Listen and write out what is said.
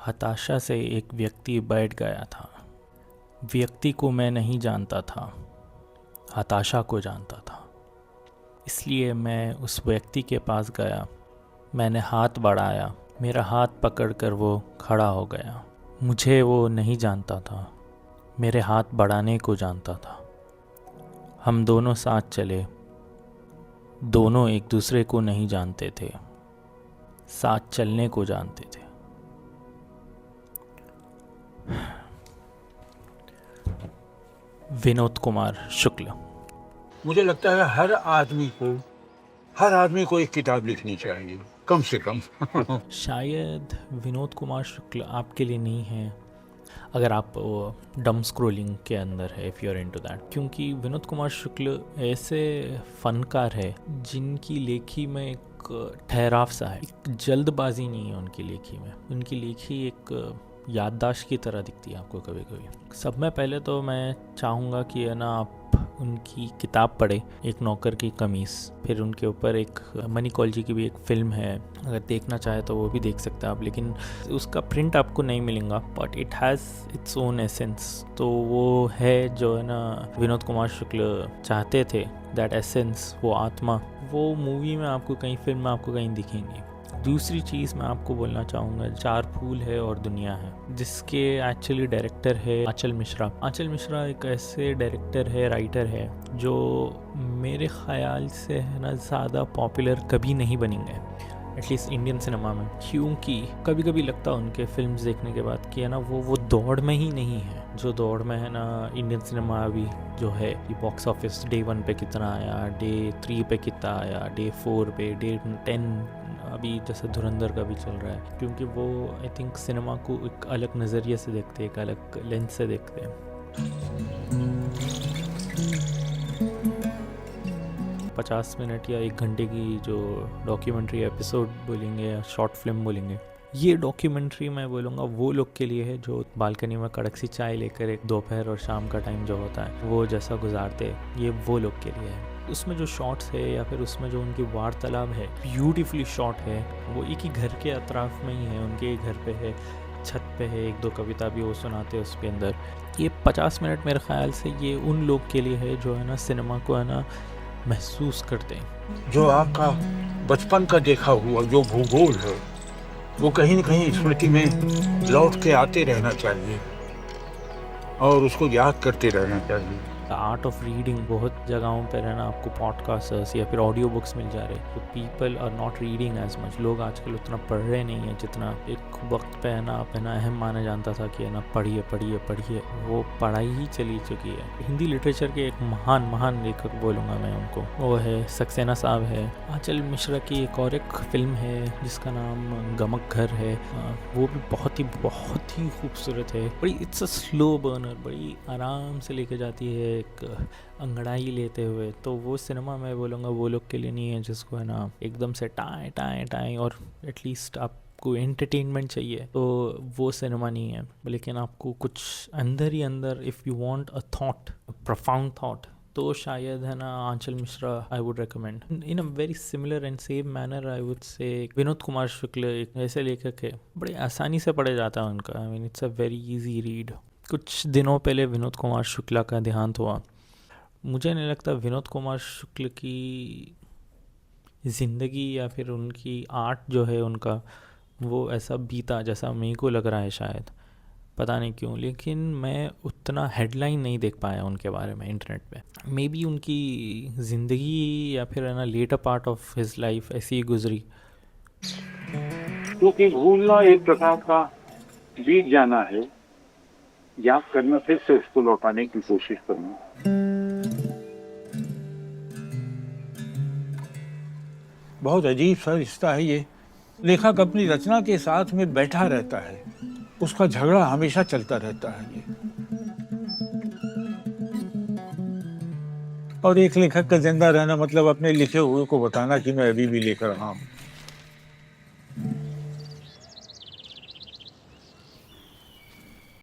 हताशा से एक व्यक्ति बैठ गया था। व्यक्ति को मैं नहीं जानता था, हताशा को जानता था। इसलिए मैं उस व्यक्ति के पास गया। मैंने हाथ बढ़ाया, मेरा हाथ पकड़कर वो खड़ा हो गया। मुझे वो नहीं जानता था, मेरे हाथ बढ़ाने को जानता था। हम दोनों साथ चले। दोनों एक दूसरे को नहीं जानते थे, साथ चलने को जानते थे। विनोद कुमार शुक्ल। मुझे लगता है हर आदमी को एक किताब लिखनी चाहिए, कम से कम। शायद विनोद कुमार शुक्ल आपके लिए नहीं है अगर आप डम स्क्रोलिंग के अंदर है, if you are into that. क्योंकि विनोद कुमार शुक्ल ऐसे फनकार है जिनकी लेखी में एक ठहराव सा है, एक जल्दबाजी नहीं है उनकी लेखी में। उनकी लेखी एक याददाश्त की तरह दिखती है आपको कभी कभी। सब में पहले तो मैं चाहूँगा कि है ना आप उनकी किताब पढ़े, एक नौकर की कमीज़। फिर उनके ऊपर एक मनी कॉलजी की भी एक फ़िल्म है, अगर देखना चाहे तो वो भी देख सकते हैं आप, लेकिन उसका प्रिंट आपको नहीं मिलेगा, but it has its own essence. तो वो है जो है ना विनोद कुमार शुक्ल चाहते थे, दैट एसेंस, वो आत्मा, वो मूवी में आपको कहीं, फिल्म में आपको कहीं दिखेंगी। दूसरी चीज़ मैं आपको बोलना चाहूँगा, चार फूल है और दुनिया है, जिसके एक्चुअली डायरेक्टर है आंचल मिश्रा। आंचल मिश्रा एक ऐसे डायरेक्टर है, राइटर है, जो मेरे ख़याल से है ना ज़्यादा पॉपुलर कभी नहीं बनेंगे, एटलीस्ट इंडियन सिनेमा में। क्योंकि कभी कभी लगता है उनके फिल्म्स देखने के बाद कि है ना वो दौड़ में ही नहीं है जो दौड़ में है ना इंडियन सिनेमा अभी जो है कि बॉक्स ऑफिस डे 1 पे कितना आया, डे 3 पे कितना आया, डे 4 पे, डे 10 अभी जैसे धुरंधर का भी चल रहा है। क्योंकि वो आई थिंक सिनेमा को एक अलग नज़रिए से देखते हैं, एक अलग लेंस से देखते हैं। 50 मिनट या 1 घंटे की जो डॉक्यूमेंट्री एपिसोड बोलेंगे या शॉर्ट फिल्म बोलेंगे, ये डॉक्यूमेंट्री मैं बोलूँगा वो लोग के लिए है जो बालकनी में कड़क सी चाय लेकर एक दोपहर और शाम का टाइम जो होता है वो जैसा गुजारते हैं, ये वो लोग के लिए है। उसमें जो शॉट्स है या फिर उसमें जो उनकी वार्तालाप है, ब्यूटीफुली शॉट है। वो एक ही घर के अतराफ में ही है, उनके घर पे है, छत पे है, 1-2 कविता भी वो सुनाते हैं उसके अंदर। ये 50 मिनट मेरे ख्याल से ये उन लोग के लिए है जो है ना सिनेमा को है ना महसूस करते हैं। जो आपका बचपन का देखा हुआ जो भूगोल है वो कहीं न कहीं स्मृति में लौट के आते रहना चाहिए और उसको याद करते रहना चाहिए। आर्ट ऑफ रीडिंग बहुत जगहों पर है ना आपको पॉडकास्टर्स या फिर ऑडियो बुक्स मिल जा रहे हैं। तो people are not reading as much. लोग आजकल उतना पढ़ रहे नहीं है जितना एक वक्त पे है ना आप है ना अहम माना जाता था कि है ना पढ़िए पढ़िए पढ़िए। वो पढ़ाई ही चली चुकी है। हिंदी लिटरेचर के एक महान महान लेखक बोलूँगा मैं उनको, वो है सक्सेना साहब है। आंचल मिश्रा की एक फिल्म है जिसका नाम गमक घर है, वो भी बहुत ही खूबसूरत है। बड़ी इट्स अ स्लो बर्नर, बड़ी आराम से लेके जाती है एक अंगड़ाई लेते हुए। तो वो सिनेमा मैं बोलूँगा वो लोग के लिए नहीं है जिसको है ना एकदम से टाएं टाएं टाएं और एटलीस्ट आपको एंटरटेनमेंट चाहिए, तो वो सिनेमा नहीं है। लेकिन आपको कुछ अंदर ही अंदर, if you want a thought, profound thought, तो शायद है ना Aanchal Mishra I would recommend. In a very similar and same manner I would say Vinod Kumar Shukla एक ऐसे लेखक है, बड़े आसानी से पढ़ा जाता है उनका। I mean it's a very easy read. कुछ दिनों पहले विनोद कुमार शुक्ला का देहांत हुआ। मुझे नहीं लगता विनोद कुमार शुक्ल की ज़िंदगी या फिर उनकी आर्ट जो है उनका वो ऐसा बीता जैसा मेरे को लग रहा है, शायद पता नहीं क्यों। लेकिन मैं उतना हेडलाइन नहीं देख पाया उनके बारे में इंटरनेट पे। मे बी उनकी ज़िंदगी या फिर है ना later part of his life ऐसी ही गुजरी। क्योंकि भूलना एक प्रकार का बीत जाना है, याद करना फिर से उसको लौटाने की कोशिश करना। बहुत अजीब सा रिश्ता है ये। लेखक अपनी रचना के साथ में बैठा रहता है, उसका झगड़ा हमेशा चलता रहता है ये। और एक लेखक का जिंदा रहना मतलब अपने लिखे हुए को बताना कि मैं अभी भी लिख रहा हूँ।